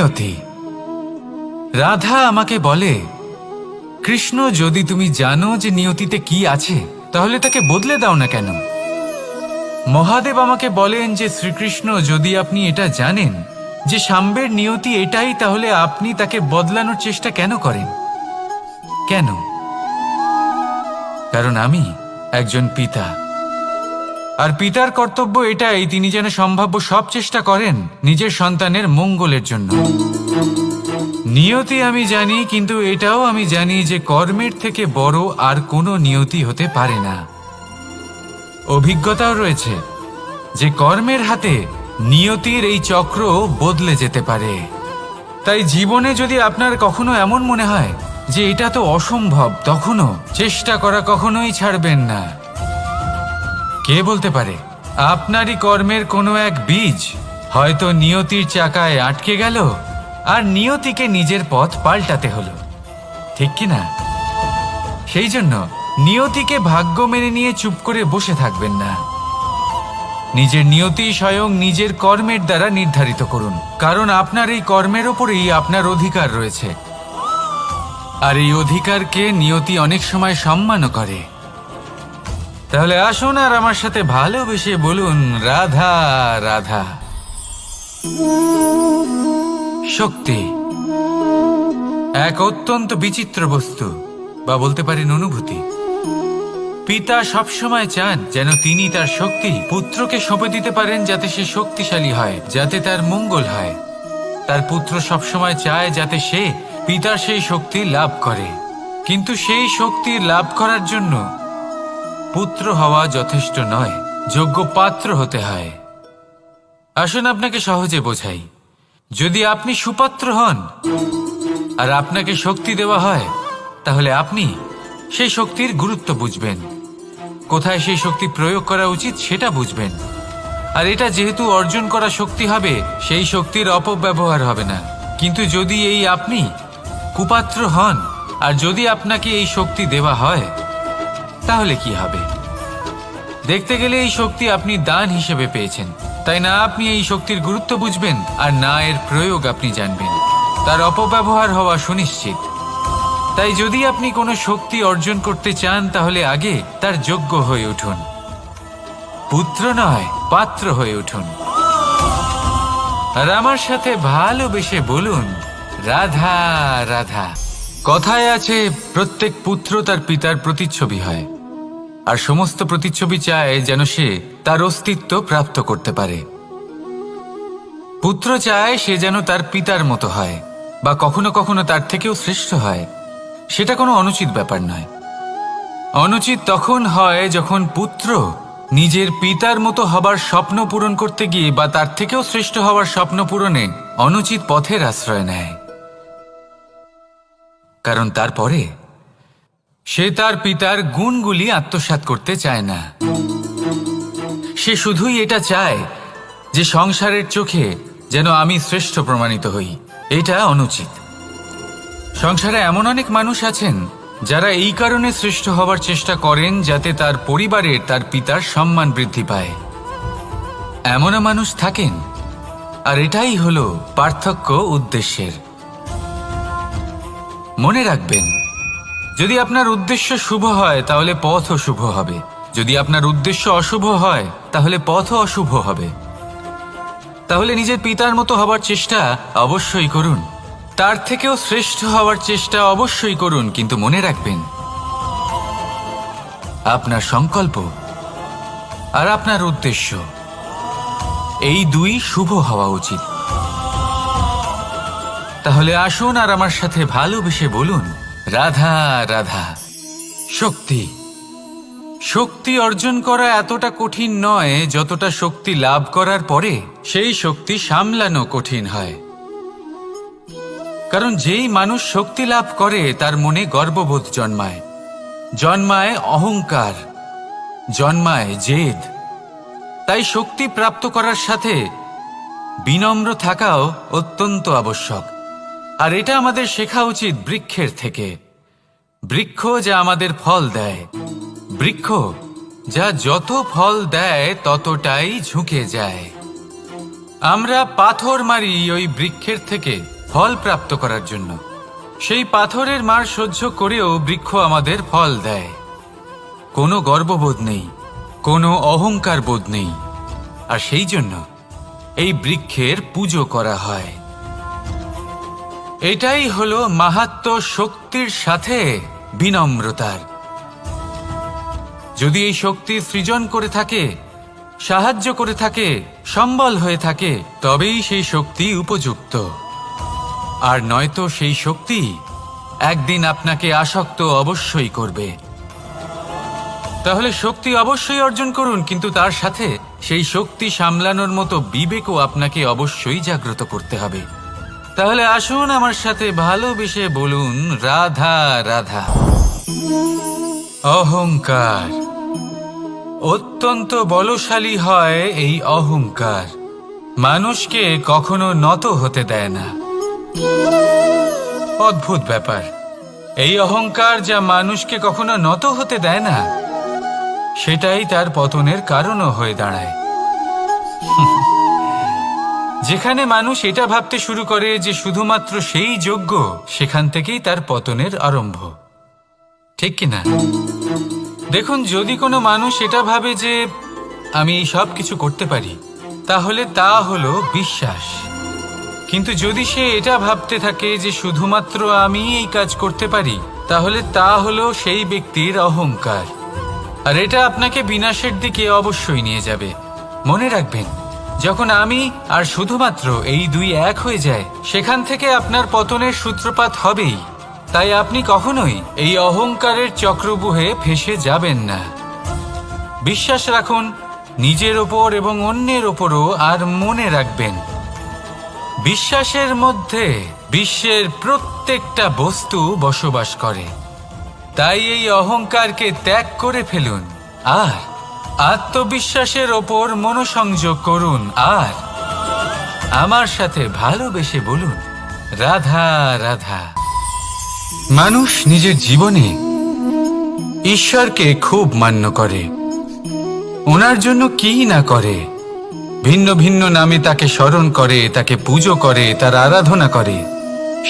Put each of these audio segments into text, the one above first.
নিয়তি। রাধা আমাকে বলে, কৃষ্ণ, যদি তুমি জানো যে নিয়তিতে কি আছে তাহলে তাকে বদলে দাও না কেন? মহাদেব আমাকে বলেন যে শ্রীকৃষ্ণ, যদি আপনি এটা জানেন যে সাম্বের নিয়তি এটাই, তাহলে আপনি তাকে বদলানোর চেষ্টা কেন করেন? কেন? কারণ আমি একজন পিতা, আর পিতার কর্তব্য এটাই, তিনি যেন সম্ভাব্য সব চেষ্টা করেন নিজের সন্তানের মঙ্গলের জন্য। নিয়তি আমি জানি, কিন্তু এটাও আমি জানি যে কর্মের থেকে বড় আর কোনো নিয়তি হতে পারে না। অভিজ্ঞতাও রয়েছে যে কর্মের হাতে নিয়তির এই চক্র বদলে যেতে পারে। তাই জীবনে যদি আপনার কখনো এমন মনে হয় যে এটা তো অসম্ভব, তখনও চেষ্টা করা কখনোই ছাড়বেন না। কে বলতে পারে আপনারই কর্মের কোনো এক বীজ হয়তো নিয়তির চাকায় আটকে গেল আর নিয়তিকে নিজের পথ পাল্টাতে হলো, ঠিক কি না? সেই জন্য নিয়তিকে ভাগ্য মেনে নিয়ে চুপ করে বসে থাকবেন না। নিজের নিয়তি স্বয়ং নিজের কর্মের দ্বারা নির্ধারিত করুন, কারণ আপনার এই কর্মের ওপরেই আপনার অধিকার রয়েছে। আর এই অধিকারকে নিয়তি অনেক সময় সম্মানও করে। তাহলে আসুন আর আমার সাথে ভালোবেসে বলুন, রাধা রাধা। শক্তি এক অত্যন্ত বিচিত্র বস্তু, বা বলতে পারেন অনুভূতি। পিতা সবসময় চান যেন তিনি তার শক্তি পুত্রকে সঁপে দিতে পারেন, যাতে সে শক্তিশালী হয়, যাতে তার মঙ্গল হয়। তার পুত্র সবসময় চায় যাতে সে পিতার সেই শক্তি লাভ করে, কিন্তু সেই শক্তি লাভ করার জন্য পুত্র হওয়া যথেষ্ট নয়, যোগ্য পাত্র হতে হয়। আসুন আপনাকে সহজে বোঝাই। যদি আপনি সুপাত্র হন আর আপনাকে শক্তি দেওয়া হয়, তাহলে আপনি সেই শক্তির গুরুত্ব বুঝবেন, কোথায় সেই শক্তি প্রয়োগ করা উচিত সেটা বুঝবেন। আর এটা যেহেতু অর্জন করা শক্তি হবে, সেই শক্তির অপব্যবহার হবে না। কিন্তু যদি এই আপনি কুপাত্র হন আর যদি আপনাকে এই শক্তি দেওয়া হয়, তাহলে কি হবে? দেখতে গেলে এই শক্তি আপনি দান হিসেবে পেয়েছেন, তাই না আপনি এই শক্তির গুরুত্ব বুঝবেন আর না এর প্রয়োগ আপনি জানবেন। তার অপব্যবহার হওয়া সুনিশ্চিত। তাই যদি আপনি কোনো শক্তি অর্জন করতে চান, তাহলে আগে তার যোগ্য হয়ে উঠুন। পুত্র নয়, পাত্র হয়ে উঠুন। আর আমার সাথে ভালোবেসে বলুন, রাধা রাধা। কথায় আছে, প্রত্যেক পুত্র তার পিতার প্রতিচ্ছবি হয়, আর সমস্ত প্রতিচ্ছবি চায় যেন সে তার অস্তিত্ব প্রাপ্ত করতে পারে। পুত্র চায় সে যেন তার পিতার মতো হয়, বা কখনো কখনো তার থেকেও শ্রেষ্ঠ হয়। সেটা কোনো অনুচিত ব্যাপার নয়। অনুচিত তখন হয় যখন পুত্র নিজের পিতার মতো হবার স্বপ্ন পূরণ করতে গিয়ে বা তার থেকেও শ্রেষ্ঠ হওয়ার স্বপ্ন পূরণে অনুচিত পথের আশ্রয় নেয়। কারণ তারপরে সে তার পিতার গুণগুলি আত্মসাৎ করতে চায় না। সে শুধুই এটা চায় যে সংসারের চোখে যেন আমি শ্রেষ্ঠ প্রমাণিত হই। এটা অনুচিত। সংসারে এমন অনেক মানুষ আছেন যারা এই কারণে শ্রেষ্ঠ হবার চেষ্টা করেন যাতে তার পরিবারের তার পিতার সম্মান বৃদ্ধি পায়। এমনও মানুষ থাকেন, আর এটাই হলো পার্থক্য উদ্দেশ্যের। মনে রাখবেন, যদি আপনার উদ্দেশ্য শুভ হয় তাহলে পথও শুভ হবে, যদি আপনার উদ্দেশ্য অশুভ হয় তাহলে পথও অশুভ হবে। তাহলে নিজের পিতার মতো হবার চেষ্টা অবশ্যই করুন, তার থেকেও শ্রেষ্ঠ হওয়ার চেষ্টা অবশ্যই করুন, কিন্তু মনে রাখবেন আপনার সংকল্প আর আপনার উদ্দেশ্য এই দুই শুভ হওয়া উচিত। তাহলে আসুন আর আমার সাথে ভালোবেসে বলুন, রাধা রাধা। শক্তি শক্তি অর্জন করা এতটা কঠিন নয় যতটা শক্তি লাভ করার পরে সেই শক্তি সামলানো কঠিন হয়। কারণ যেই মানুষ শক্তি লাভ করে তার মনে গর্ববোধ জন্মায়, জন্মায় অহংকার, জন্মায় জেদ। তাই শক্তি প্রাপ্ত করার সাথে বিনম্র থাকাও অত্যন্ত আবশ্যক। আর এটা আমাদের শেখা উচিত বৃক্ষের থেকে। বৃক্ষ যা আমাদের ফল দেয়, বৃক্ষ যা যত ফল দেয় ততটাই ঝুঁকে যায়। আমরা পাথর মারি ওই বৃক্ষের থেকে ফল প্রাপ্ত করার জন্য। সেই পাথরের মার সহ্য করেও বৃক্ষ আমাদের ফল দেয়। কোনো গর্ববোধ নেই, কোনো অহংকার বোধ নেই, আর সেই জন্য এই বৃক্ষের পুজো করা হয়। এটাই হলো মাহাত্ম্য শক্তির সাথে বিনম্রতার। যদি এই শক্তি সৃজন করে থাকে, সাহায্য করে থাকে, সম্বল হয়ে থাকে, তবেই সেই শক্তি উপযুক্ত। আর নয়তো সেই শক্তি একদিন আপনাকে আসক্ত অবশ্যই করবে। তাহলে শক্তি অবশ্যই অর্জন করুন, কিন্তু তার সাথে সেই শক্তি সামলানোর মতো বিবেকও আপনাকে অবশ্যই জাগ্রত করতে হবে। তাহলে আসুন আমার সাথে ভালোবেসে বলুন, রাধা রাধা। অহংকার অত্যন্ত বলশালী হয়। এই অহংকার মানুষকে কখনো নত হতে দেয় না। অদ্ভুত ব্যাপার, এই অহংকার যা মানুষকে কখনো নত হতে দেয় না, সেটাই তার পতনের কারণও হয়ে দাঁড়ায়। যেখানে মানুষ এটা ভাবতে শুরু করে যে শুধুমাত্র সেই যোগ্য, সেখান থেকেই তার পতনের আরম্ভ। ঠিক কিনা? দেখুন, যদি কোনো মানুষ এটা ভাবে যে আমি এই সব কিছু করতে পারি, তাহলে তা হলো বিশ্বাস। কিন্তু যদি সে এটা ভাবতে থাকে যে শুধুমাত্র আমি এই কাজ করতে পারি, তাহলে তা হলো সেই ব্যক্তির অহংকার। আর এটা আপনাকে বিনাশের দিকে অবশ্যই নিয়ে যাবে। মনে রাখবেন, যখন আমি আর শুধুমাত্র এই দুই এক হয়ে যায়, সেখান থেকে আপনার পতনের সূত্রপাত হবেই। তাই আপনি কখনোই এই অহংকারের চক্রব্যূহে ফেঁসে যাবেন না। বিশ্বাস রাখুন নিজের ওপর এবং অন্যের ওপরও। আর মনে রাখবেন, বিশ্বাসের মধ্যে বিশ্বের প্রত্যেকটা বস্তু বসবাস করে। তাই এই অহংকারকে ত্যাগ করে ফেলুন আর আত্মবিশ্বাসের ওপর মনোসংযোগ করুন। আর আমার সাথে ভালোবেসে বলুন, রাধা রাধা। মানুষ নিজের জীবনে ঈশ্বরকে খুব মান্য করে। ওনার জন্য কি না করে, ভিন্ন ভিন্ন নামে তাকে স্মরণ করে, তাকে পুজো করে, তার আরাধনা করে।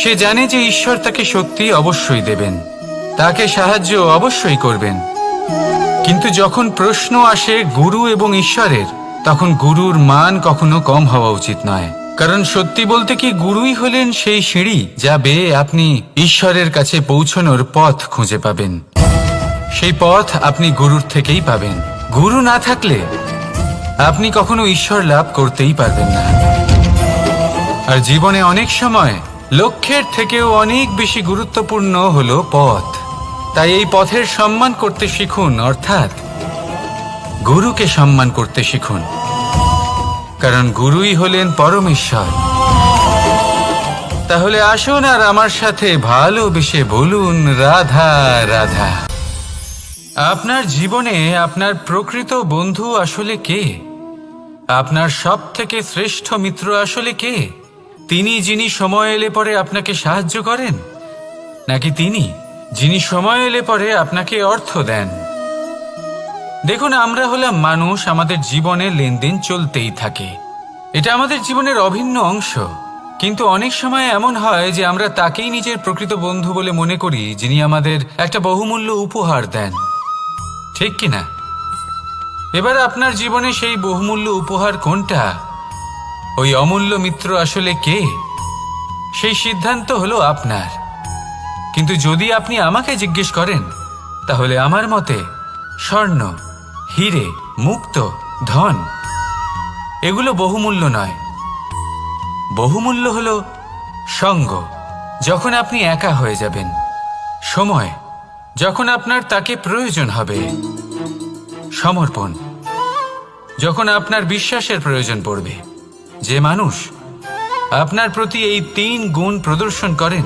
সে জানে যে ঈশ্বর তাকে শক্তি অবশ্যই দেবেন, তাকে সাহায্য অবশ্যই করবেন। কিন্তু যখন প্রশ্ন আসে গুরু এবং ঈশ্বরের, তখন গুরুর মান কখনো কম হওয়া উচিত নয়। কারণ সত্যি বলতে কি, গুরুই হলেন সেই সিঁড়ি যা বেয়ে আপনি ঈশ্বরের কাছে পৌঁছানোর পথ খুঁজে পাবেন। সেই পথ আপনি গুরুর থেকেই পাবেন। গুরু না থাকলে আপনি কখনো ঈশ্বর লাভ করতেই পারবেন না। আর জীবনে অনেক সময় লক্ষ্যের থেকেও অনেক বেশি গুরুত্বপূর্ণ হলো পথ। তাই এই পথের সম্মান করতে শিখুন, অর্থাৎ গুরুকে সম্মান করতে শিখুন। কারণ গুরুই হলেন পরমেশ্বর। তাহলে আসুন আর আমার সাথে ভালোবেসে বলুন, রাধা রাধা। আপনার জীবনে আপনার প্রকৃত বন্ধু আসলে কে? আপনার সব থেকে শ্রেষ্ঠ মিত্র আসলে কে? তিনি যিনি সময় এলে পরে আপনাকে সাহায্য করেন, নাকি তিনি যিনি সময় এলে পরে আপনাকে অর্থ দেন? দেখুন, আমরা হলাম মানুষ, আমাদের জীবনে লেনদেন চলতেই থাকে। এটা আমাদের জীবনের অভিন্ন অংশ। কিন্তু অনেক সময় এমন হয় যে আমরা তাকেই নিজের প্রকৃত বন্ধু বলে মনে করি, যিনি আমাদের একটা বহুমূল্য উপহার দেন। ঠিক কিনা? এবার আপনার জীবনে সেই বহুমূল্য উপহার কোনটা, ওই অমূল্য মিত্র আসলে কে, সেই সিদ্ধান্ত হলো আপনার। কিন্তু যদি আপনি আমাকে জিজ্ঞেস করেন, তাহলে আমার মতে স্বর্ণ, হিরে, মুক্ত, ধন এগুলো বহুমূল্য নয়। বহুমূল্য হলো সঙ্গ, যখন আপনি একা হয়ে যাবেন, সময়, যখন আপনার তাকে প্রয়োজন হবে, সমর্পণ, যখন আপনার বিশ্বাসের প্রয়োজন পড়বে। যে মানুষ আপনার প্রতি এই 3 গুণ প্রদর্শন করেন,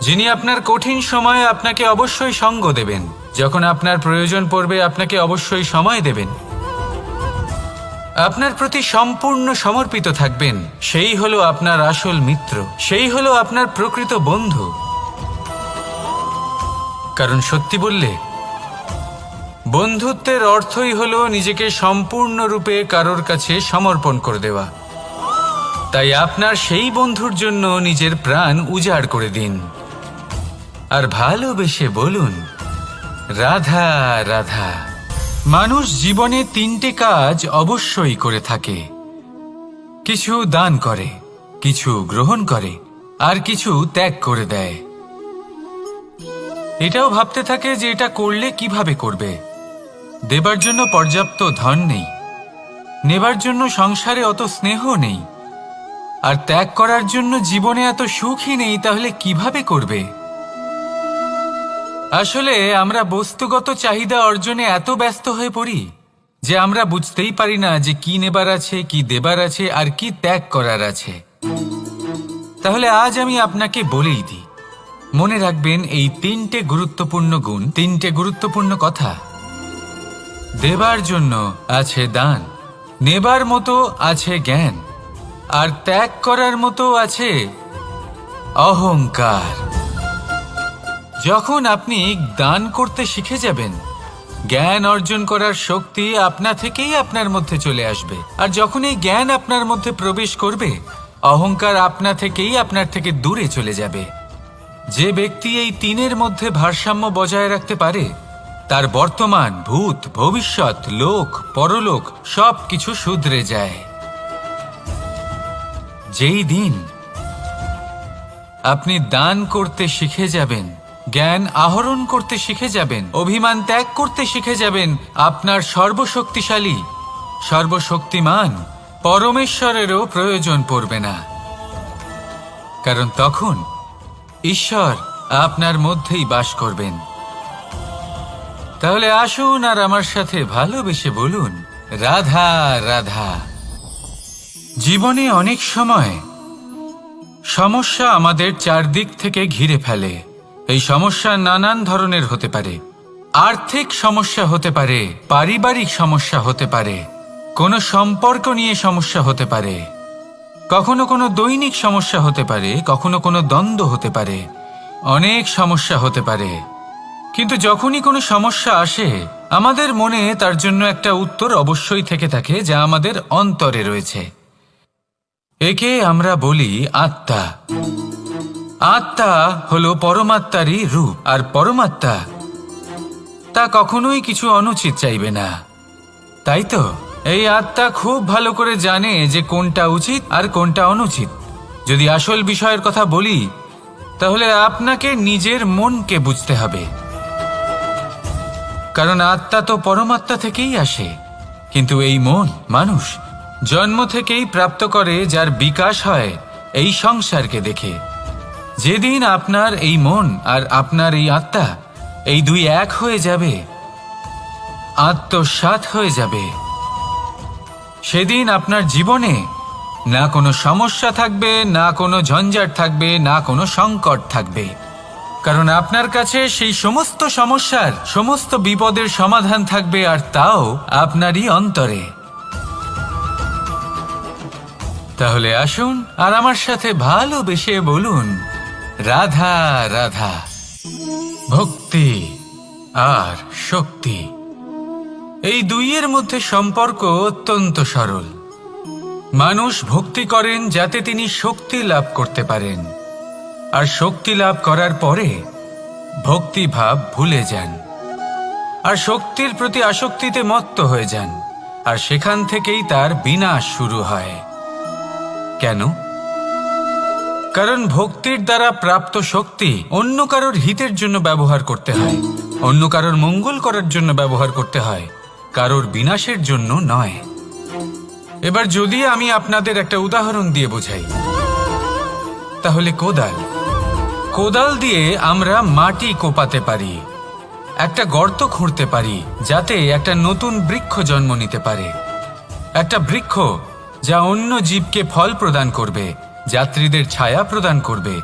যিনি আপনার কঠিন সময়ে আপনাকে অবশ্যই সঙ্গ দেবেন, যখন আপনার প্রয়োজন পড়বে আপনাকে অবশ্যই সময় দেবেন, আপনার প্রতি সম্পূর্ণ সমর্পিত থাকবেন, সেই হলো আপনার আসল মিত্র, সেই হলো আপনার প্রকৃত বন্ধু। কারণ সত্যি বললে, বন্ধুত্বের অর্থই হলো নিজেকে সম্পূর্ণরূপে কারোর কাছে সমর্পণ করে দেওয়া। তাই আপনার সেই বন্ধুর জন্য নিজের প্রাণ উজাড় করে দিন আর ভালোবেসে বলুন, রাধা রাধা। মানুষ জীবনে 3টে কাজ অবশ্যই করে থাকে, কিছু দান করে, কিছু গ্রহণ করে, আর কিছু ত্যাগ করে দেয়। এটাও ভাবতে থাকে যে এটা করলে কিভাবে করবে। দেবার জন্য পর্যাপ্ত ধন নেই, নেবার জন্য সংসারে অত স্নেহ নেই, আর ত্যাগ করার জন্য জীবনে এত সুখই নেই, তাহলে কিভাবে করবে? আসলে আমরা বস্তুগত চাহিদা অর্জনে এত ব্যস্ত হয়ে পড়ি যে আমরা বুঝতেই পারি না যে কি নেবার আছে, কি দেবার আছে, আর কি ত্যাগ করার আছে। তাহলে আজ আমি আপনাকে বলেই দিই, মনে রাখবেন এই 3টে গুরুত্বপূর্ণ গুণ, 3টে গুরুত্বপূর্ণ কথা। দেবার জন্য আছে দান, নেবার মতো আছে জ্ঞান, আর ত্যাগ করার মতো আছে অহংকার। যখন আপনি দান করতে শিখে যাবেন, জ্ঞান অর্জন করার শক্তি আপনা থেকেই আপনার মধ্যে চলে আসবে। আর যখন এই জ্ঞান আপনার মধ্যে প্রবেশ করবে, অহংকার আপনা থেকেই আপনার থেকে দূরে চলে যাবে। যে ব্যক্তি এই 3-এর মধ্যে ভারসাম্য বজায় রাখতে পারে, তার বর্তমান, ভূত, ভবিষ্যৎ, লোক, পরলোক সব কিছু শুধরে যায়। যেই দিন আপনি দান করতে শিখে যাবেন, জ্ঞান আহরণ করতে শিখে যাবেন, অভিমান ত্যাগ করতে শিখে যাবেন, আপনার সর্বশক্তিশালী, সর্বশক্তিমান পরমেশ্বরেরও প্রয়োজন পড়বে না। কারণ তখন ঈশ্বর আপনার মধ্যেই বাস করবেন। তাহলে আসুন আর আমার সাথে ভালোবেসে বলুন, রাধা রাধা। জীবনে অনেক সময় সমস্যা আমাদের চারদিক থেকে ঘিরে ফেলে। এই সমস্যা নানান ধরনের হতে পারে। আর্থিক সমস্যা হতে পারে, পারিবারিক সমস্যা হতে পারে, কোনো সম্পর্ক নিয়ে সমস্যা হতে পারে, কখনো কোনো দৈনিক সমস্যা হতে পারে, কখনো কোনো দ্বন্দ্ব হতে পারে, অনেক সমস্যা হতে পারে। কিন্তু যখনই কোনো সমস্যা আসে, আমাদের মনে তার জন্য একটা উত্তর অবশ্যই থেকে থাকে, যা আমাদের অন্তরে রয়েছে। একে আমরা বলি আত্মা। আত্মা হলো পরমাত্মারই রূপ, আর পরমাত্মা তা কখনোই কিছু অনুচিত চাইবে না, তাই তো? এই আত্মা খুব ভালো করে জানে যে কোনটা উচিত আর কোনটা অনুচিত। যদি আসল বিষয়ের কথা বলি, তাহলে আপনাকে নিজের মনকে বুঝতে হবে। কারণ আত্মা তো পরমাত্মা থেকেই আসে, কিন্তু এই মন মানুষ জন্ম থেকেই প্রাপ্ত করে, যার বিকাশ হয় এই সংসারকে দেখে। যেদিন আপনার এই মন আর আপনার এই আত্মা, এই দুই এক হয়ে যাবে, আত্মসাৎ হয়ে যাবে, সেদিন আপনার জীবনে না কোনো সমস্যা থাকবে, না কোনো ঝঞ্ঝাট থাকবে, না কোনো সংকট থাকবে। কারণ আপনার কাছে সেই সমস্ত সমস্যার, সমস্ত বিপদের সমাধান থাকবে, আর তাও আপনারই অন্তরে। তাহলে আসুন আর আমার সাথে ভালোবেসে বলুন, রাধা রাধা। ভক্তি আর শক্তি, এই দুইয়ের মধ্যে সম্পর্ক অত্যন্ত সরল। মানুষ ভক্তি করেন যাতে তিনি শক্তি লাভ করতে পারেন, আর শক্তি লাভ করার পরে ভক্তিভাব ভুলে যান, আর শক্তির প্রতি আসক্তিতে মত্ত হয়ে যান, আর সেখান থেকেই তার বিনাশ শুরু হয়। কেন? কারণ ভক্তির দ্বারা প্রাপ্ত শক্তি অন্য কারোর হিতের জন্য ব্যবহার করতে হয়, অন্য কারোর মঙ্গল করার জন্য ব্যবহার করতে হয়, কারোর বিনাশের জন্য নয়। এবার যদি আমি আপনাদের একটা উদাহরণ দিয়ে বোঝাই, তাহলে কোদাল দিয়ে আমরা মাটি কোপাতে পারি, একটা গর্ত খুঁড়তে পারি, যাতে একটা নতুন বৃক্ষ জন্ম নিতে পারে, একটা বৃক্ষ যা অন্য জীবকে ফল প্রদান করবে, যাত্রীদের ছায়া প্রদান করবে।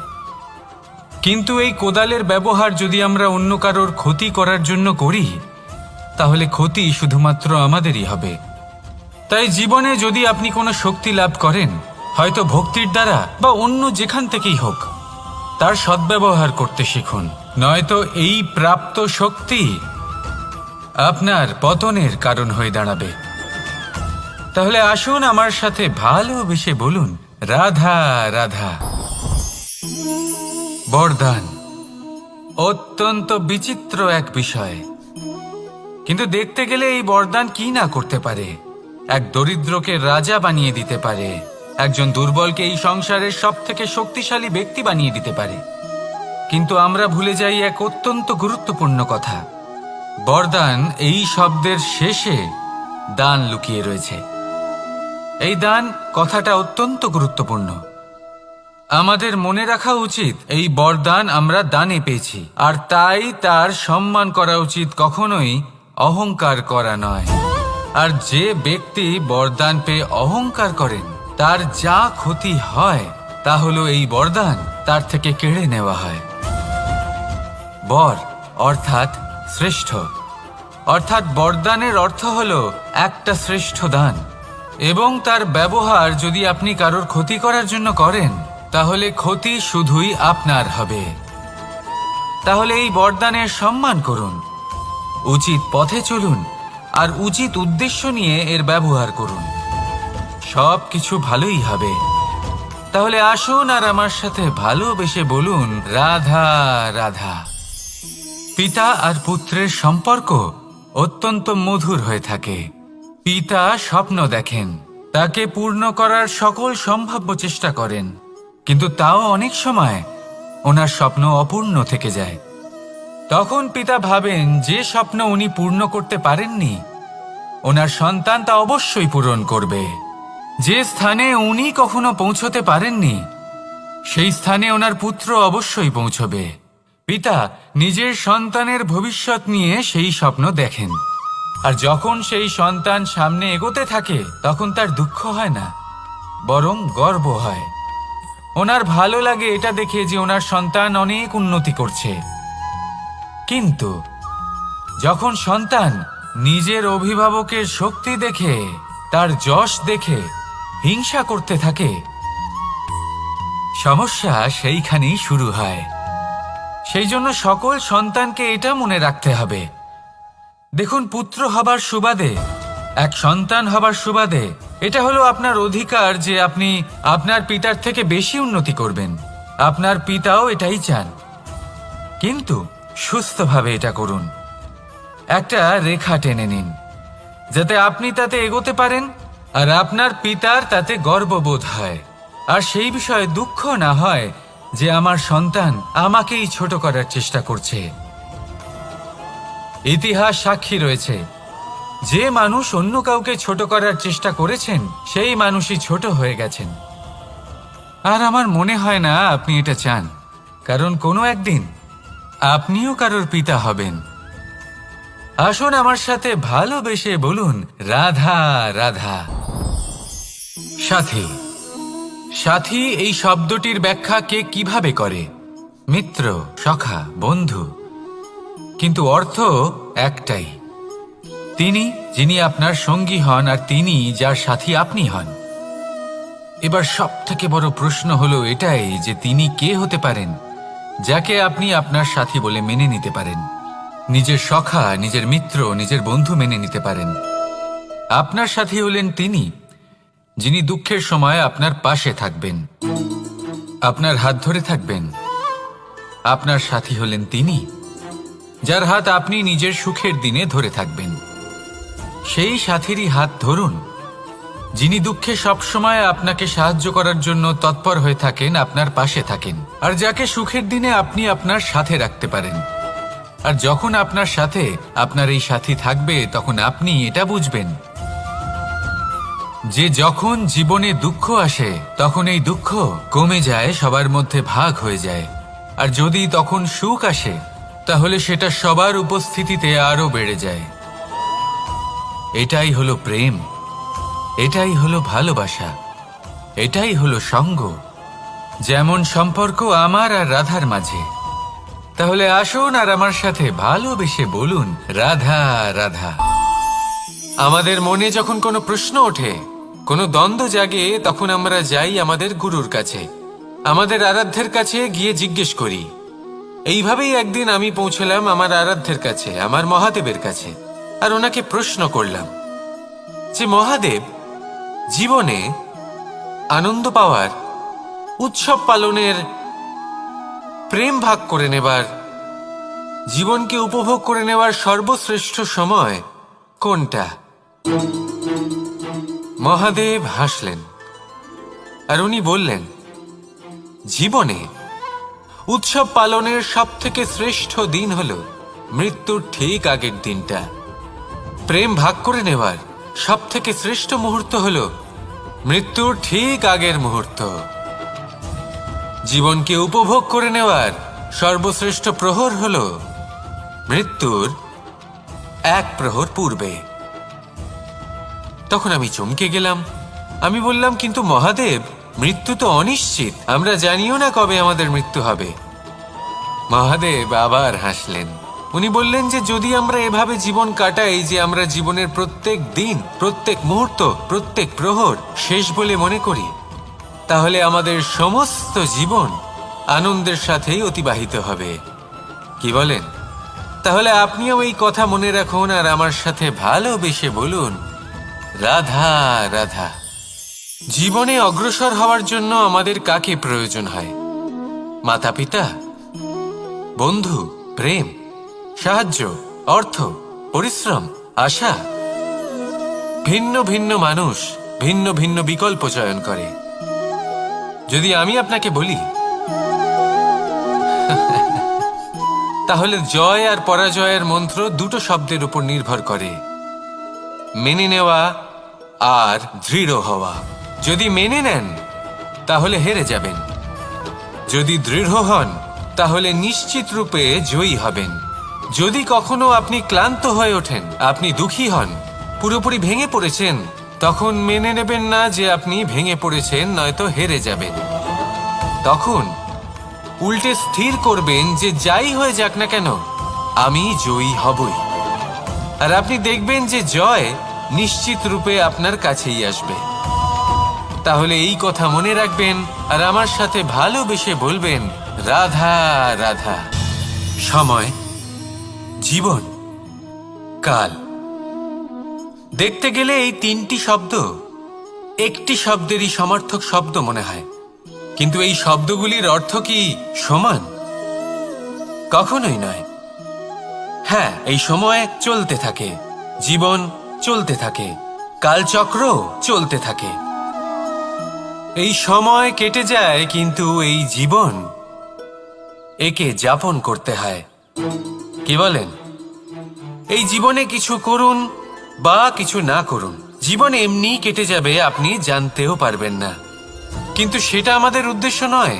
কিন্তু এই কোদালের ব্যবহার যদি আমরা অন্য কারোর ক্ষতি করার জন্য করি, তাহলে ক্ষতি শুধুমাত্র আমাদেরই হবে। তাই জীবনে যদি আপনি কোনো শক্তি লাভ করেন, হয়তো ভক্তির দ্বারা বা অন্য যেখান থেকেই হোক, তার সদ্ব্যবহার করতে শিখুন, নয়তো এই প্রাপ্ত শক্তি আপনার পতনের কারণ হয়ে দাঁড়াবে। তাহলে আসুন আমার সাথে ভালোবেসে বলুন, রাধা রাধা। বরদান অত্যন্ত বিচিত্র এক বিষয়, কিন্তু দেখতে গেলে এই বরদান কি না করতে পারে। এক দরিদ্রকে রাজা বানিয়ে দিতে পারে, একজন দুর্বলকে এই সংসারের সব থেকে শক্তিশালী ব্যক্তি বানিয়ে দিতে পারে। কিন্তু আমরা ভুলে যাই এক অত্যন্ত গুরুত্বপূর্ণ কথা। বরদান এই শব্দের শেষে দান লুকিয়ে রয়েছে। এই দান কথাটা অত্যন্ত গুরুত্বপূর্ণ। আমাদের মনে রাখা উচিত এই বরদান আমরা দানে পেয়েছি, আর তাই তার সম্মান করা উচিত, কখনোই অহংকার করা নয়। আর যে ব্যক্তি বরদান পেয়ে অহংকার করেন তার যা ক্ষতি হয় তা হলো এই বরদান তার থেকে কেড়ে নেওয়া হয়। বর অর্থাৎ শ্রেষ্ঠ, অর্থাৎ বরদানের অর্থ হলো একটা শ্রেষ্ঠ দান, এবং তার ব্যবহার যদি আপনি কারোর ক্ষতি করার জন্য করেন তাহলে ক্ষতি শুধুই আপনার হবে। তাহলে এই বরদানের সম্মান করুন, উচিত পথে চলুন, আর উচিত উদ্দেশ্য নিয়ে এর ব্যবহার করুন, সব কিছু ভালোই হবে। তাহলে আসুন আর আমার সাথে ভালোবেসে বলুন রাধা রাধা। পিতা আর পুত্রের সম্পর্ক অত্যন্ত মধুর হয়ে থাকে। পিতা স্বপ্ন দেখেন, তাকে পূর্ণ করার সকল সম্ভাব্য চেষ্টা করেন, কিন্তু তাও অনেক সময় ওনার স্বপ্ন অপূর্ণ থেকে যায়। তখন পিতা ভাবেন যে স্বপ্ন উনি পূর্ণ করতে পারেননি ওনার সন্তান তা অবশ্যই পূরণ করবে। যে স্থানে উনি কখনো পৌঁছতে পারেননি সেই স্থানে ওনার পুত্র অবশ্যই পৌঁছবে। পিতা নিজের সন্তানের ভবিষ্যৎ নিয়ে সেই স্বপ্ন দেখেন, আর যখন সেই সন্তান সামনে এগোতে থাকে তখন তার দুঃখ হয় না, বরং গর্ব হয়। ওনার ভালো লাগে এটা দেখে যে ওনার সন্তান অনেক উন্নতি করছে। কিন্তু যখন সন্তান নিজের অভিভাবকের শক্তি দেখে, তার যশ দেখে হিংসা করতে থাকে, সমস্যা সেইখানেই শুরু হয়। সেই জন্য সকল সন্তানকে এটা মনে রাখতে হবে, দেখুন, পুত্র হবার সুবাদে, এক সন্তান হবার সুবাদে এটা হলো আপনার অধিকার যে আপনি আপনার পিতার থেকে বেশি উন্নতি করবেন। আপনার পিতাও এটাই চান, কিন্তু সুস্থভাবে এটা করুন। একটা রেখা টেনে নিন যাতে আপনি তাতে এগোতে পারেন আর আপনার পিতার তাতে গর্ববোধ হয়, আর সেই বিষয়ে দুঃখ না হয় যে আমার সন্তান আমাকেই ছোট করার চেষ্টা করছে। ইতিহাস সাক্ষী রয়েছে, যে মানুষ অন্য কাউকে ছোট করার চেষ্টা করেছেন সেই মানুষই ছোট হয়ে গেছেন। আর আমার মনে হয় না আপনি এটা চান, কারণ কোনো একদিন আপনিও কারোর পিতা হবেন। আসুন আমার সাথে ভালোবেসে বলুন রাধা রাধা। সাথী, সাথী এই শব্দটির ব্যাখ্যা কে কিভাবে করে? মিত্র, সখা, বন্ধু, কিন্তু অর্থ একটাই, তিনি যিনি আপনার সঙ্গী হন আর তিনি যার সাথী আপনি হন। এবার সব থেকে বড় প্রশ্ন হলো এটাই যে তিনি কে হতে পারেন যাকে আপনি আপনার সাথী বলে মেনে নিতে পারেন, নিজের সখা, নিজের মিত্র, নিজের বন্ধু মেনে নিতে পারেন। আপনার সাথী হলেন তিনি যিনি দুঃখের সময় আপনার পাশে থাকবেন, আপনার হাত ধরে থাকবেন। আপনার সাথী হলেন তিনি যার হাত আপনি নিজের সুখের দিনে ধরে থাকবেন। সেই সাথীরই হাত ধরুন যিনি দুঃখে সবসময় আপনাকে সাহায্য করার জন্য তৎপর হয়ে থাকেন, আপনার পাশে থাকেন, আর যাকে সুখের দিনে আপনি আপনার সাথে রাখতে পারেন। আর যখন আপনার সাথে আপনার এই সাথী থাকবে তখন আপনি এটা বুঝবেন যে যখন জীবনে দুঃখ আসে তখন এই দুঃখ কমে যায়, সবার মধ্যে ভাগ হয়ে যায়। আর যদি তখন সুখ আসে তাহলে সেটা সবার উপস্থিতিতে আরো বেড়ে যায়। এটাই হলো প্রেম, এটাই হলো ভালোবাসা, এটাই হলো সঙ্গ, যেমন সম্পর্ক আমার আর রাধার মাঝে। তাহলে আসুন আর আমার সাথে ভালোবেসে বলুন রাধা রাধা। আমাদের মনে যখন কোনো প্রশ্ন ওঠে, কোনো দ্বন্দ্ব জাগে, তখন আমরা যাই আমাদের গুরুর কাছে, আমাদের আরাধ্যের কাছে গিয়ে জিজ্ঞেস করি। এইভাবেই একদিন আমি পৌঁছলাম আমার আরাধ্যের কাছে, আমার মহাদেবের কাছে, আর ওনাকে প্রশ্ন করলাম যে মহাদেব, জীবনে আনন্দ পাওয়ার, উৎসব পালনের, প্রেম ভাগ করে নেবার, জীবনকে উপভোগ করে নেওয়ার সর্বশ্রেষ্ঠ সময় কোনটা? মহাদেব হাসলেন আর উনি বললেন, জীবনে উৎসব পালনের সবথেকে শ্রেষ্ঠ দিন হল মৃত্যুর ঠিক আগের দিনটা। প্রেম ভাগ করে নেওয়ার সবথেকে শ্রেষ্ঠ মুহূর্ত হল মৃত্যুর ঠিক আগের মুহূর্ত। জীবনকে উপভোগ করে নেওয়ার সর্বশ্রেষ্ঠ প্রহর হল মৃত্যুর এক প্রহর পূর্বে। তখন আমি চমকে গেলাম। আমি বললাম, কিন্তু মহাদেব, মৃত্যু তো অনিশ্চিত, আমরা জানিও না কবে আমাদের মৃত্যু হবে। মহাদেব আবার হাসলেন। উনি বললেন যে যদি আমরা এভাবে জীবন কাটাই যে আমরা জীবনের প্রত্যেক দিন, প্রত্যেক মুহূর্ত, প্রত্যেক প্রহর শেষ বলে মনে করি, তাহলে আমাদের সমস্ত জীবন আনন্দের সাথেই অতিবাহিত হবে। কি বলেন? তাহলে আপনিও এই কথা মনে রাখুন আর আমার সাথে ভালোবেসে বলুন, রাধা রাধা। জীবনে অগ্রসর হওয়ার জন্য আমাদের কাকে প্রয়োজন হয়? মাতা পিতা, বন্ধু, প্রেম, সাহায্য, অর্থ, পরিশ্রম, আশা। ভিন্ন ভিন্ন মানুষ ভিন্ন ভিন্ন বিকল্প চয়ন করে। যদি আমি আপনাকে বলি, তাহলে জয় আর পরাজয়ের মন্ত্র দুটো শব্দের উপর নির্ভর করে, মেনে নেওয়া আর দৃঢ় হওয়া। যদি মেনে নেন তাহলে হেরে যাবেন, যদি দৃঢ় হন তাহলে নিশ্চিত রূপে জয়ী হবেন। যদি কখনো আপনি ক্লান্ত হয়ে ওঠেন, আপনি দুঃখী হন, পুরোপুরি ভেঙে পড়েছেন, তখন মেনে নেবেন না যে আপনি ভেঙে পড়েছেন, নয়তো হেরে যাবেন। তখন উল্টে স্থির করবেন যে যাই হয়ে যাক না কেন, আমি জয়ী হবই। আর আপনি দেখবেন যে জয় নিশ্চিত রূপে আপনার কাছেই আসবে। তাহলে এই কথা মনে রাখবেন আর আমার সাথে ভালোবেসে বলবেন, রাধা রাধা। সময়, জীবন, কাল। দেখতে গেলে এই তিনটি শব্দ একটি শব্দেরই সমার্থক শব্দ মনে হয়, কিন্তু এই শব্দগুলির অর্থ কি সমান? কখনোই নয়। হ্যাঁ, এই সময় চলতে থাকে, জীবন চলতে থাকে, কালচক্র চলতে থাকে। এই সময় কেটে যায়, কিন্তু এই জীবন, একে যাপন করতে হয়। কি বলেন? এই জীবনে কিছু করুন বা কিছু না করুন, জীবন এমনি কেটে যাবে, আপনি জানতেও পারবেন না। কিন্তু সেটা আমাদের উদ্দেশ্য নয়,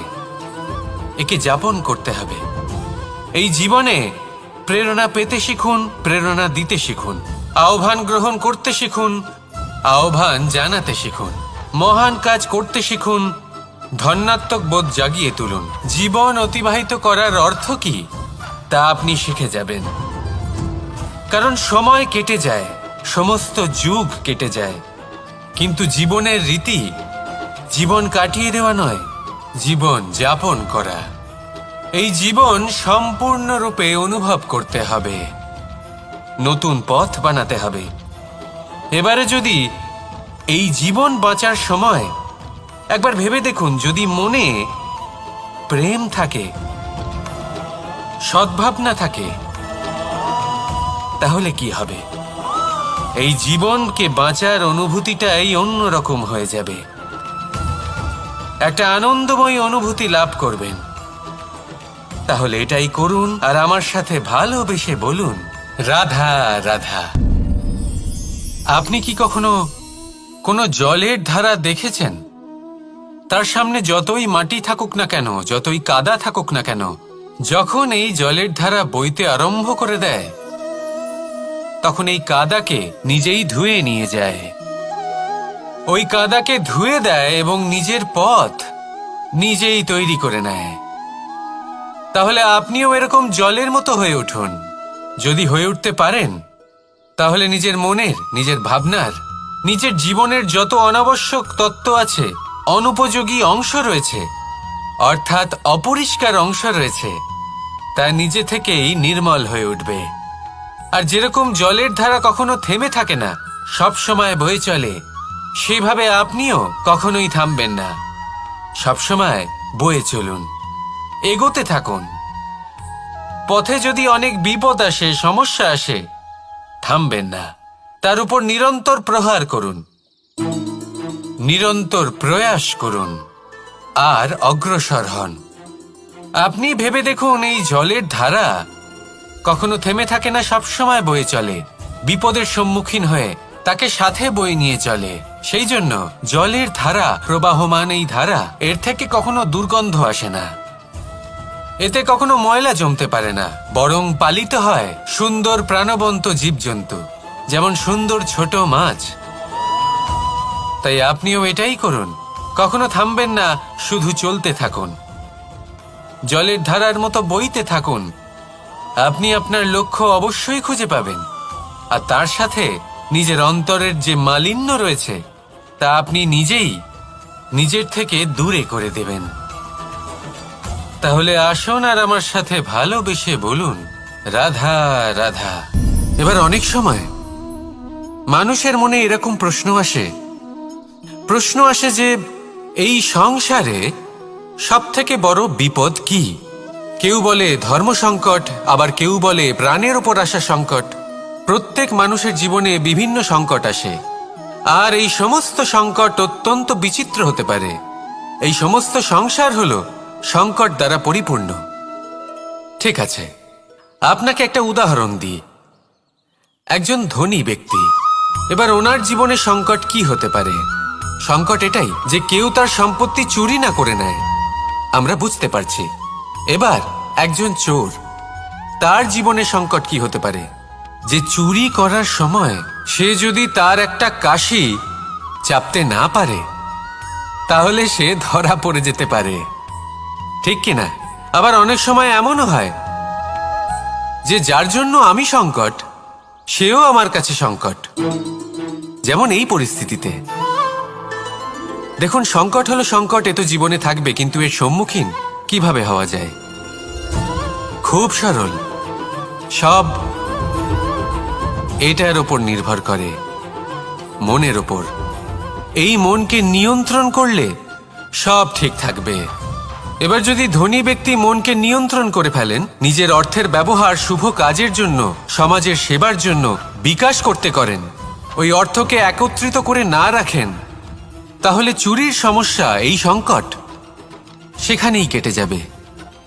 একে যাপন করতে হবে। এই জীবনে প্রেরণা পেতে শিখুন, প্রেরণা দিতে শিখুন, আহ্বান গ্রহণ করতে শিখুন, আহ্বান জানাতে শিখুন, মহান কাজ করতে শিখুন, ধন্যাত্মক বোধ জাগিয়ে তুলুন। জীবন অতিবাহিত করার অর্থ কি তা আপনি শিখে যাবেন। কারণ সময় কেটে যায়, সমস্ত যুগ কেটে যায়, কিন্তু জীবনের রীতি জীবন কাটিয়ে দেওয়া নয়, জীবন যাপন করা। এই জীবন সম্পূর্ণরূপে অনুভব করতে হবে, নতুন পথ বানাতে হবে। এবারে যদি এই জীবন বাঁচার সময় একবার ভেবে দেখুন, যদি মনে প্রেম থাকে, সদ্ভাবনা থাকে, তাহলে কি হবে? এই জীবনকে বাঁচার অনুভূতিটাই অন্যরকম হয়ে যাবে, একটা আনন্দময় অনুভূতি লাভ করবেন। তাহলে এটাই করুন আর আমার সাথে ভালোবেসে বলুন, রাধা রাধা। আপনি কি কখনো কোনো জলের ধারা দেখেছেন? তার সামনে যতই মাটি থাকুক না কেন, যতই কাদা থাকুক না কেন, যখন এই জলের ধারা বইতে আরম্ভ করে দেয়, তখন এই কাদাকে নিজেই ধুয়ে নিয়ে যায়। ওই কাদাকে ধুয়ে দেয় এবং নিজের পথ নিজেই তৈরি করে নেয়। তাহলে আপনিও এরকম জলের মতো হয়ে উঠুন। যদি হয়ে উঠতে পারেন, তাহলে নিজের মনের, নিজের ভাবনার, নিজের জীবনের যত অনাবশ্যক তত্ত্ব আছে, অনুপযোগী অংশ রয়েছে, অর্থাৎ অপরিষ্কার অংশ রয়েছে, তা নিজে থেকেই নির্মল হয়ে উঠবে। আর যেরকম জলের ধারা কখনো থেমে থাকে না, সব সময় বয়ে চলে, সেভাবে আপনিও কখনোই থামবেন না। সবসময় বয়ে চলুন, এগোতে থাকুন। পথে যদি অনেক বিপদ আসে, সমস্যা আসে, থামবেন না, তার উপর নিরন্তর প্রহার করুন, নিরন্তর প্রয়াস করুন আর অগ্রসর হন। আপনি ভেবে দেখুন, এই জলের ধারা কখনো থেমে থাকে না, সবসময় বয়ে চলে, বিপদের সম্মুখীন হয়ে তাকে সাথে বয়ে নিয়ে চলে। সেই জন্য জলের ধারা, প্রবাহমান এই ধারা, এর থেকে কখনো দুর্গন্ধ আসে না, এতে কখনো ময়লা জমতে পারে না, বরং পালিত হয় সুন্দর প্রাণবন্ত জীবজন্তু, যেমন সুন্দর ছোট মাছ। তাই আপনিও এটাই করুন, কখনো থামবেন না, শুধু চলতে থাকুন, জলের ধারার মতো বইতে থাকুন। আপনি আপনার লক্ষ্য অবশ্যই খুঁজে পাবেন, আর তার সাথে নিজের অন্তরের যে মালিন্য রয়েছে তা আপনি নিজেই নিজের থেকে দূরে করে দেবেন। তাহলে আসুন আর আমার সাথে ভালোবেসে বলুন, রাধা রাধা। এবার অনেক সময় মানুষের মনে এরকম প্রশ্ন আসে যে এই সংসারে সব থেকে বড় বিপদ কি? কেউ বলে ধর্ম সংকট, আবার কেউ বলে প্রাণের ওপর আসা সংকট। প্রত্যেক মানুষের জীবনে বিভিন্ন সংকট আসে, আর এই সমস্ত সংকট অত্যন্ত বিচিত্র হতে পারে। এই সমস্ত সংসার হলো সংকট দ্বারা পরিপূর্ণ। ঠিক আছে, আপনাকে একটা উদাহরণ দিই। একজন ধনী ব্যক্তি, এবার ওনার জীবনে সংকট কি হতে পারে? সংকট এটাই যে কেউ তার সম্পত্তি চুরি না করে নেয়, আমরা বুঝতে পারছি। এবার একজন চোর, তার জীবনে সংকট কি হতে পারে? যে চুরি করার সময় সে যদি তার একটা কাশি চাপতে না পারে, তাহলে সে ধরা পড়ে যেতে পারে, ঠিক কিনা? আবার অনেক সময় এমনও হয় যে যার জন্য আমি সংকট, সেও আমার কাছে সংকট। যেমন এই পরিস্থিতিতে দেখুন, সংকট হলো সংকট, এ তো জীবনে থাকবে, কিন্তু এর সম্মুখীন কিভাবে হওয়া যায়? খুব সরল, সব এটার ওপর নির্ভর করে, মনের ওপর। এই মনকে নিয়ন্ত্রণ করলে সব ঠিক থাকবে। এবার যদি ধনী ব্যক্তি মনকে নিয়ন্ত্রণ করে ফেলেন, নিজের অর্থের ব্যবহার শুভ কাজের জন্য, সমাজের সেবার জন্য বিকাশ করতে করেন, ওই অর্থকে একত্রিত করে না রাখেন, তাহলে চুরির সমস্যা, এই সংকট সেখানেই কেটে যাবে।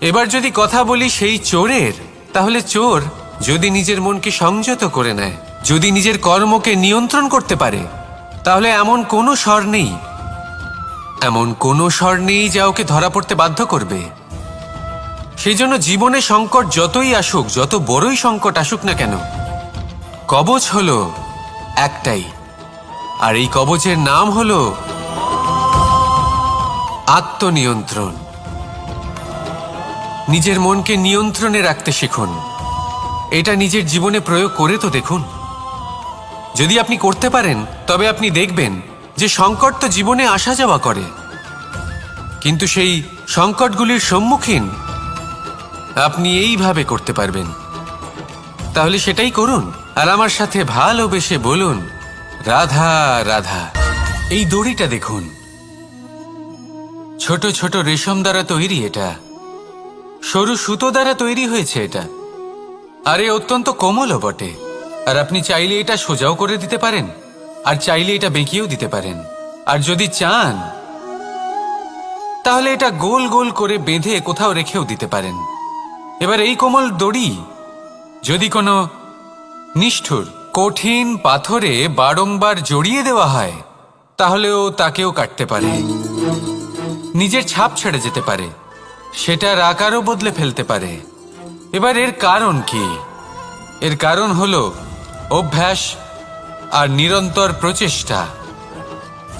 এবার যদি কথা বলি সেই চোরের, তাহলে চোর যদি নিজের মনকে সংযত করে নেয়, যদি নিজের কর্মকে নিয়ন্ত্রণ করতে পারে, তাহলে এমন কোনো স্বর নেই যা ওকে ধরা পড়তে বাধ্য করবে। সেই জন্য জীবনে সংকট যতই আসুক, যত বড়ই সংকট আসুক না কেন, কবচ হলো একটাই, আর এই কবচের নাম হলো আত্মনিয়ন্ত্রণ। নিজের মনকে নিয়ন্ত্রণে রাখতে শিখুন। এটা নিজের জীবনে প্রয়োগ করে তো দেখুন। যদি আপনি করতে পারেন, তবে আপনি দেখবেন যে সংকট তো জীবনে আসা যাওয়া করে, কিন্তু সেই সংকটগুলির সম্মুখীন আপনি এইভাবে করতে পারবেন। তাহলে সেটাই করুন, আর আমার সাথে ভালোবেসে বলুন, রাধা রাধা। এই দড়িটা দেখুন, ছোট ছোট রেশম দ্বারা তৈরি, এটা সরু সুতো দ্বারা তৈরি হয়েছে এটা, আর এ অত্যন্ত কোমলও বটে। আর আপনি চাইলে এটা সোজাও করে দিতে পারেন, আর চাইলে এটা বেঁকিয়েও দিতে পারেন, আর যদি চান তাহলে এটা গোল গোল করে বেঁধে কোথাও রেখেও দিতে পারেন। এবার এই কোমল দড়ি যদি কোনো নিষ্ঠুর কঠিন পাথরে বারংবার জড়িয়ে দেওয়া হয়, তাহলেও তাকেও কাটতে পারে, নিজের ছাপ ছেড়ে যেতে পারে, সেটার আকারও বদলে ফেলতে পারে। এবার এর কারণ কি? এর কারণ হলো অভ্যাস আর নিরন্তর প্রচেষ্টা।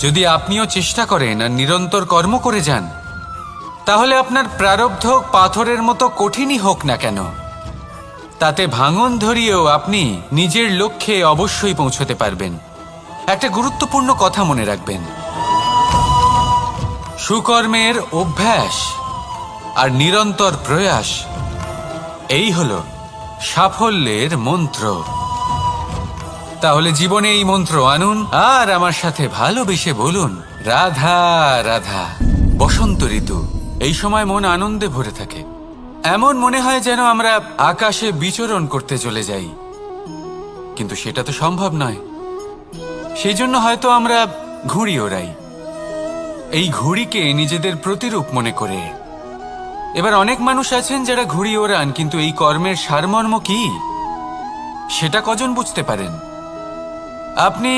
যদি আপনিও চেষ্টা করেন আর নিরন্তর কর্ম করে যান, তাহলে আপনার প্রারব্ধ পাথরের মতো কঠিনই হোক না কেন, তাতে ভাঙন ধরিয়েও আপনি নিজের লক্ষ্যে অবশ্যই পৌঁছতে পারবেন। একটা গুরুত্বপূর্ণ কথা মনে রাখবেন, সুকর্মের অভ্যাস আর নিরন্তর প্রয়াস, এই হলো সাফল্যের মন্ত্র। তাহলে জীবনে এই মন্ত্র আনুন আর আমার সাথে ভালোবেসে বলুন, রাধা রাধা। বসন্ত ঋতু, এই সময় মন আনন্দে ভরে থাকে। এমন মনে হয় যেন আমরা আকাশে বিচরণ করতে চলে যাই, কিন্তু সেটা তো সম্ভব নয়। সেই জন্য হয়তো আমরা ঘুড়ি ওড়াই, এই ঘুড়িকে নিজেদের প্রতিরূপ মনে করে। এবার অনেক মানুষ আছেন যারা ঘুড়ি ওড়ান, কিন্তু এই কর্মের সারমর্ম কি সেটা কজন বুঝতে পারেন? আপনি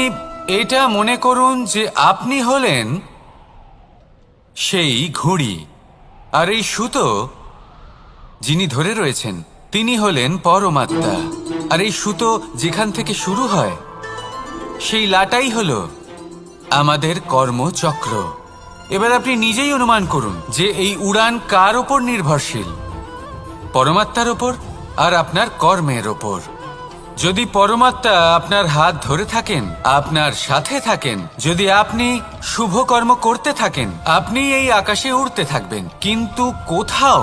এটা মনে করুন যে আপনি হলেন সেই ঘুড়ি, আর এই সুতো যিনি ধরে রয়েছেন তিনি হলেন পরমাত্মা। আর এই সুতো যেখান থেকে শুরু হয় সেই লাটাই হলো আমাদের কর্মচক্র। এবার আপনি নিজেই অনুমান করুন যে এই উড়ান কার ওপর নির্ভরশীল? পরমাত্মার ওপর আর আপনার কর্মের ওপর। যদি পরমাত্মা আপনার হাত ধরে থাকেন, আপনার সাথে থাকেন, যদি আপনি শুভ কর্ম করতে থাকেন, আপনি এই আকাশে উড়তে থাকবেন। কিন্তু কোথাও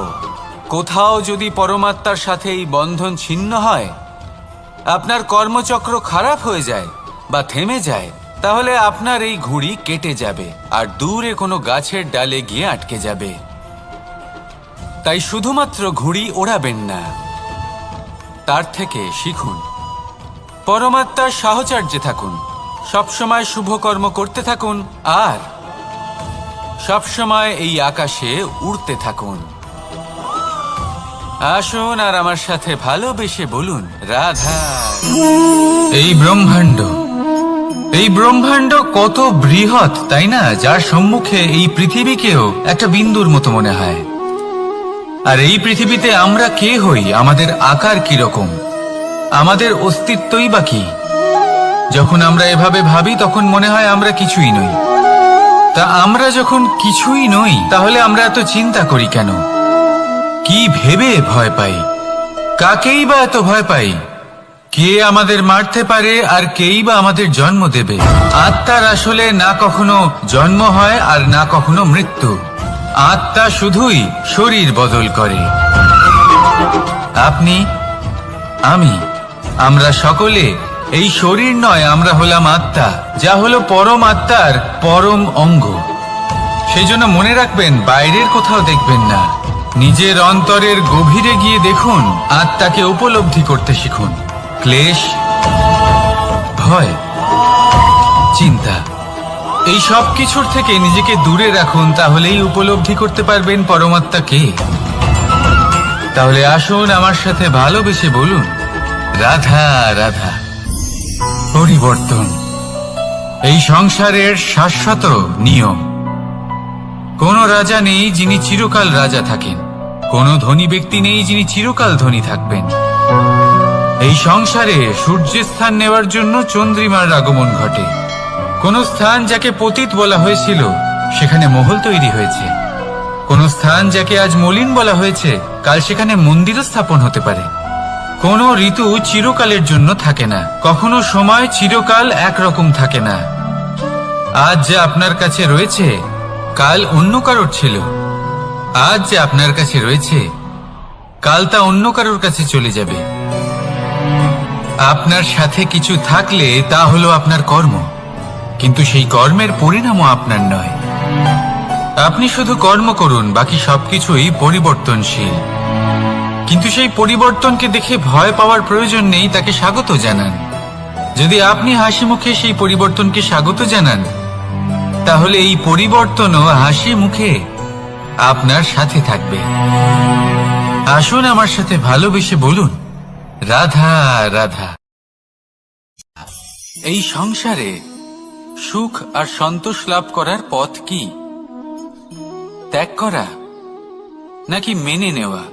কোথাও যদি পরমাত্মার সাথে এই বন্ধন ছিন্ন হয়, আপনার কর্মচক্র খারাপ হয়ে যায় বা থেমে যায়, তাহলে আপনার এই ঘুড়ি কেটে যাবে আর দূরে কোনো গাছের ডালে গিয়ে আটকে যাবে। তাই শুধুমাত্র ঘুড়ি ওড়াবেন না, তার থেকে শিখুন, পরমাত্মার সাহচর্যে থাকুন, সবসময় শুভ কর্ম করতে থাকুন আর সবসময় এই আকাশে উড়তে থাকুন। আসুন আর আমার সাথে ভালোবেসে বলুন, রাধা। এই ব্রহ্মাণ্ড কত বৃহৎ, তাই না? যার সম্মুখে এই পৃথিবীকেও একটা বিন্দুর মতো মনে হয়। আর এই পৃথিবীতে আমরা কে হই, আমাদের আকার কি রকম, আমাদের অস্তিত্বই বা কি? যখন আমরা এভাবে ভাবি তখন মনে হয় আমরা কিছুই নই। তা আমরা যখন কিছুই নই, তাহলে আমরা এত চিন্তা করি কেন? কি ভেবে ভয় পাই? কাকেই বা এত ভয় পাই? কে আমাদের মারতে পারে আর কেই বা আমাদের জন্ম দেবে? আত্মার আসলে না কখনো জন্ম হয় আর না কখনো মৃত্যু। আত্মা শুধুই শরীর বদল করে। আপনি, আমি, আমরা সকলে এই শরীর নয়, আমরা হলাম আত্মা, যা হলো পরম আত্মার পরম অঙ্গ। সেই জন্য মনে রাখবেন, বাইরের কোথাও দেখবেন না, নিজের অন্তরের গভীরে গিয়ে দেখুন, আত্মাকে উপলব্ধি করতে শিখুন। ক্লেশ, ভয়, চিন্তা, এই সব কিছুর থেকে নিজেকে দূরে রাখুন, তাহলেই উপলব্ধি করতে পারবেন পরমাত্মাকে। তাহলে আসুন আমার সাথে ভালোবেসে বলুন, রাধা রাধা। পরিবর্তন এই সংসারের শাশ্বত নিয়ম। কোন রাজা নেই যিনি চিরকাল রাজা থাকেন, কোন ধনী ব্যক্তি নেই যিনি চিরকাল ধনী থাকবেন। এই সংসারে সূর্যের স্থান নেওয়ার জন্য চন্দ্রিমার আগমন ঘটে। কোন স্থান যাকে পতিত বলা হয়েছিল সেখানে মহল তৈরি হয়েছে। কোন স্থান যাকে আজ মলিন বলা হয়েছে কাল সেখানে মন্দিরও স্থাপন হতে পারে। কোন ঋতু চিরকালের জন্য থাকে না, কখনো সময় চিরকাল একরকম থাকে না। আজ যে আপনার কাছে রয়েছে কাল অন্য কারোর ছিল, আজ যে আপনার কাছে রয়েছে কাল তা অন্য কারোর কাছে চলে যাবে। আপনার সাথে কিছু থাকলে তা হলো আপনার কর্ম, কিন্তু সেই কর্মের পরিণামও আপনার নয়। আপনি শুধু কর্ম করুন, বাকি সবকিছুই পরিবর্তনশীল। কিন্তু সেই পরিবর্তনকে দেখে ভয় পাওয়ার প্রয়োজন নেই, তাকে স্বাগত জানান। যদি আপনি হাসি মুখে সেই পরিবর্তনকে স্বাগত জানান, তাহলে এই পরিবর্তনও হাসি মুখে আপনার সাথে থাকবে। আসুন আমার সাথে ভালোবেসে বলুন, রাধা রাধা। এই সংসারে সুখ আর সন্তোষ লাভ করার পথ কি? ত্যাগ করা নাকি মেনে নেওয়া?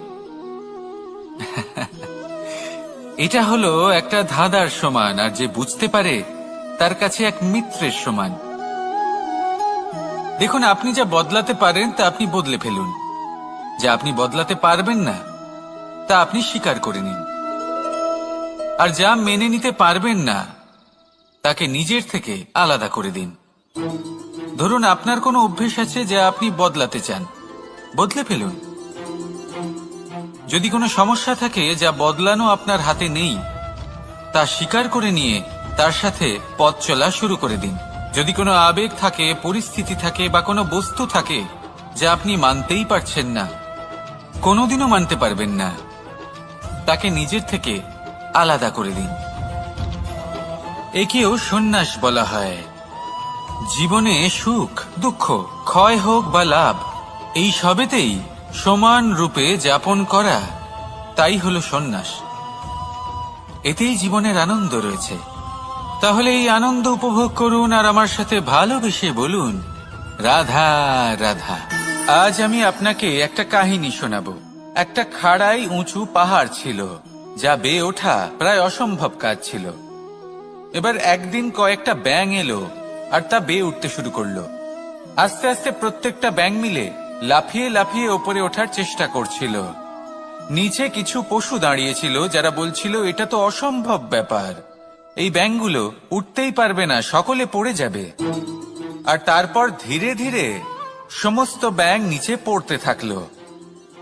এটা হলো একটা ধাঁধার সমান, আর যে বুঝতে পারে তার কাছে এক মিত্রের সমান। দেখুন, আপনি যা বদলাতে পারেন তা আপনি বদলে ফেলুন, যা আপনি বদলাতে পারবেন না তা আপনি স্বীকার করে নিন, আর যা মেনে নিতে পারবেন না তাকে নিজের থেকে আলাদা করে দিন। ধরুন, আপনার কোনো অভ্যেস আছে যা আপনি বদলাতে চান, বদলে ফেলুন। যদি কোনো সমস্যা থাকে যা বদলানো আপনার হাতে নেই, তা স্বীকার করে নিয়ে তার সাথে পথ চলা শুরু করে দিন। যদি কোনো আবেগ থাকে, পরিস্থিতি থাকে বা কোনো বস্তু থাকে যা আপনি মানতেই পারছেন না, কোনোদিনও মানতে পারবেন না, তাকে নিজের থেকে আলাদা করে দিন। একেও সন্ন্যাস বলা হয়। জীবনে সুখ দুঃখ, ক্ষয় হোক বা লাভ, এই সবেতেই সমান রূপে যাপন করা, তাই হলো সন্ন্যাস। এতেই জীবনের আনন্দ রয়েছে। তাহলে এই আনন্দ উপভোগ করুন আর আমার সাথে ভালোবেসে বলুন, রাধা রাধা। আজ আমি আপনাকে একটা কাহিনী শোনাবো। একটা খাড়াই উঁচু পাহাড় ছিল, যা বেয়ে ওঠা প্রায় অসম্ভব কাজ ছিল। এবার একদিন কয়েকটা ব্যাঙ এলো আর তা বেয়ে উঠতে শুরু করলো। আস্তে আস্তে প্রত্যেকটা ব্যাঙ মিলে লাফিয়ে লাফিয়ে ওপরে ওঠার চেষ্টা করছিল। নিচে কিছু পশু দাঁড়িয়েছিল যারা বলছিল, এটা তো অসম্ভব ব্যাপার, এই ব্যাঙগুলো উঠতেই পারবে না, সকলে পড়ে যাবে। আর তারপর ধীরে ধীরে সমস্ত ব্যাঙ নিচে পড়তে থাকলো।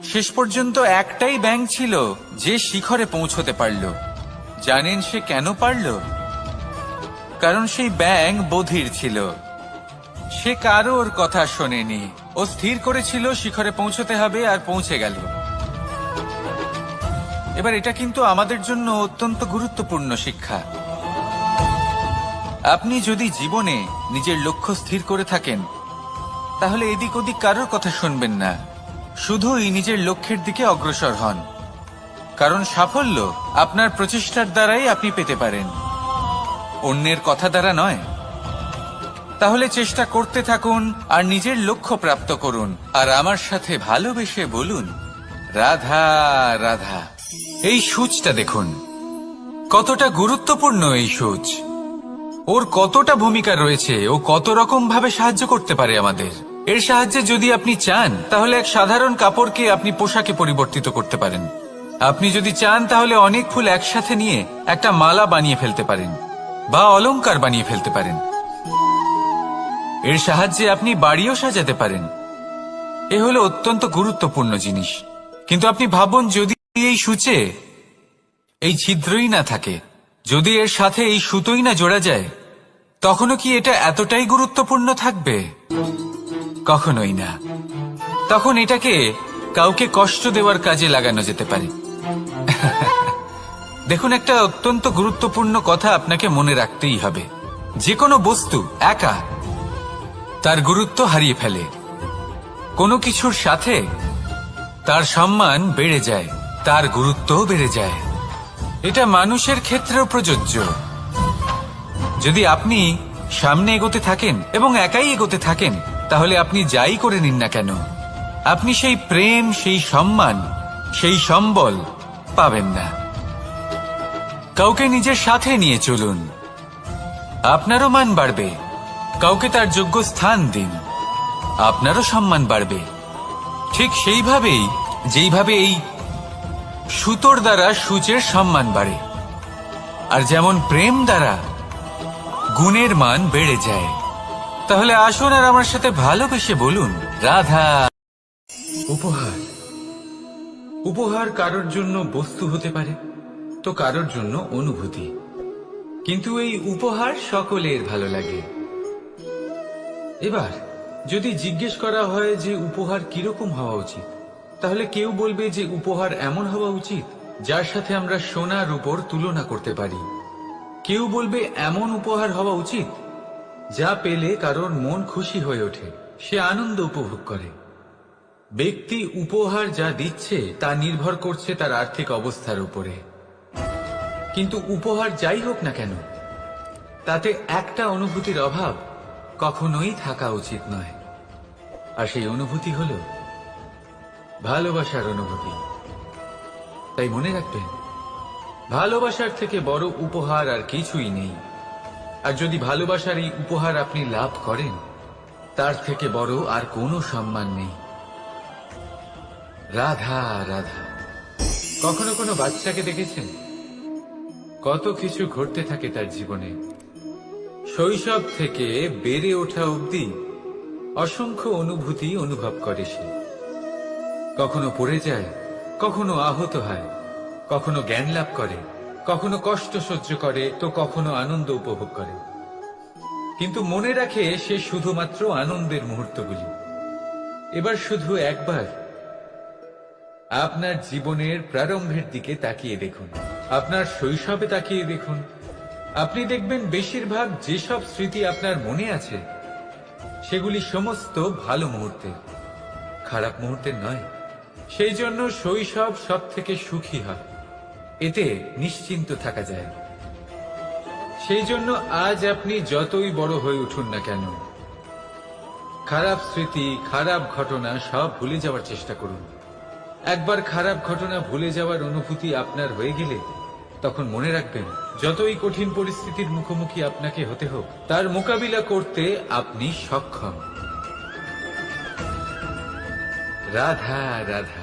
শেষ পর্যন্ত একটাই ব্যাঙ ছিল যে শিখরে পৌঁছতে পারল। জানেন সে কেন পারল? কারণ সেই ব্যাঙ বধির ছিল। সে কারোর কথা শোনেনি। ও স্থির করেছিল শিখরে পৌঁছতে হবে আর পৌঁছে গেল। এবার এটা কিন্তু আমাদের জন্য অত্যন্ত গুরুত্বপূর্ণ শিক্ষা। আপনি যদি জীবনে নিজের লক্ষ্য স্থির করে থাকেন, তাহলে এদিক ওদিক কারোর কথা শুনবেন না, শুধুই নিজের লক্ষ্যের দিকে অগ্রসর হন। কারণ সাফল্য আপনার প্রচেষ্টার দ্বারাই আপনি পেতে পারেন, অন্যের কথা দ্বারা নয়। তাহলে চেষ্টা করতে থাকুন আর নিজের লক্ষ্য প্রাপ্ত করুন। আর আমার সাথে ভালোবেসে বলুন, রাধা রাধা। এই সূচটা দেখুন, কতটা গুরুত্বপূর্ণ এই সূচ। ওর কতটা ভূমিকা রয়েছে, ও কত রকম ভাবে সাহায্য করতে পারে আমাদের। এর সাহায্যে যদি আপনি চান, তাহলে এক সাধারণ কাপড়কে আপনি পোশাকে পরিবর্তিত করতে পারেন। আপনি যদি চান, তাহলে অনেক ফুল একসাথে নিয়ে একটা মালা বানিয়ে ফেলতে পারেন বা অলংকার বানিয়ে ফেলতে পারেন। এর সাহায্যে আপনি বাড়িও সাজাতে পারেন। এ হলো অত্যন্ত গুরুত্বপূর্ণ জিনিস। কিন্তু আপনি ভাবুন, যদি এই সূচে এই ছিদ্রই না থাকে, যদি এর সাথে এই সুতোই না জোড়া যায়, তখনও কি এটা এতটাই গুরুত্বপূর্ণ থাকবে? কখনোই না। তখন এটাকে কাউকে কষ্ট দেওয়ার কাজে লাগানো যেতে পারে। দেখুন, একটা অত্যন্ত গুরুত্বপূর্ণ কথা আপনাকে মনে রাখতেই হবে। যে কোনো বস্তু একা তার গুরুত্ব হারিয়ে ফেলে। কোনো কিছুর সাথে তার সম্মান বেড়ে যায়, তার গুরুত্বও বেড়ে যায়। এটা মানুষের ক্ষেত্রেও প্রযোজ্য। যদি আপনি সামনে এগোতে থাকেন এবং একাই এগোতে থাকেন, তাহলে আপনি যাই করে নিন না কেন, আপনি সেই প্রেম, সেই সম্মান, সেই সম্বল পাবেন না। কাউকে নিজের সাথে নিয়ে চলুন, আপনারও মান বাড়বে। কাউকে তার যোগ্য স্থান দিন, আপনারও সম্মান বাড়বে। ঠিক সেইভাবেই যেইভাবে এই সুতোর দ্বারা সূচের সম্মান বাড়ে, আর যেমন প্রেম দ্বারা গুণের মান বেড়ে যায়। তাহলে আসুন আর আমার সাথে ভালোবেসে বলুন, রাধা। উপহার। উপহার কারোর জন্য বস্তু হতে পারে, তো কারোর জন্য অনুভূতি। কিন্তু এই উপহার সকলের ভালো লাগে। এবার যদি জিজ্ঞেস করা হয় যে উপহার কিরকম হওয়া উচিত, তাহলে কেউ বলবে যে উপহার এমন হওয়া উচিত যার সাথে আমরা সোনা রূপোর তুলনা করতে পারি। কেউ বলবে এমন উপহার হওয়া উচিত যা পেলে কারোর মন খুশি হয়ে ওঠে, সে আনন্দ উপভোগ করে। ব্যক্তি উপহার যা দিচ্ছে তা নির্ভর করছে তার আর্থিক অবস্থার উপরে। কিন্তু উপহার যাই হোক না কেন, তাতে একটা অনুভূতির অভাব কখনোই থাকা উচিত নয়। আর সেই অনুভূতি হলো ভালোবাসার অনুভূতি। তাই মনে রাখবেন, ভালোবাসার থেকে বড় উপহার আর কিছুই নেই। আর যদি ভালোবাসার এই উপহার আপনি লাভ করেন, তার থেকে বড় আর কোনো সম্মান নেই। রাধা রাধা। কখনো কোনো বাচ্চাকে দেখেছেন? কত কিছু ঘটতে থাকে তার জীবনে। শৈশব থেকে বেড়ে ওঠা অবধি অসংখ্য অনুভূতি অনুভব করে সে। কখনো পড়ে যায়, কখনো আহত হয়, কখনো জ্ঞান লাভ করে, কখনো কষ্ট সহ্য করে তো কখনো আনন্দ উপভোগ করে, কিন্তু মনে রাখে সে শুধুমাত্র আনন্দের মুহূর্তগুলি। এবার শুধু একবার আপনার জীবনের প্রারম্ভের দিকে তাকিয়ে দেখুন, আপনার শৈশবে তাকিয়ে দেখুন। আপনি দেখবেন বেশিরভাগ যেসব স্মৃতি আপনার মনে আছে সেগুলি সমস্ত ভালো মুহূর্তে, খারাপ মুহূর্তের নয়। সেই জন্য শৈশব সব থেকে সুখী হয়, এতে নিশ্চিন্ত থাকা যায়। সেই জন্য আজ আপনি যতই বড় হয়ে উঠুন না কেন, খারাপ স্মৃতি, খারাপ ঘটনা সব ভুলে যাওয়ার চেষ্টা করুন। একবার খারাপ ঘটনা ভুলে যাওয়ার অনুভূতি আপনার হয়ে গেলে তখন মনে রাখবেন, যতই কঠিন পরিস্থিতির মুখোমুখি আপনাকে হতে হোক, তার মোকাবিলা করতে আপনি সক্ষম। রাধা রাধা।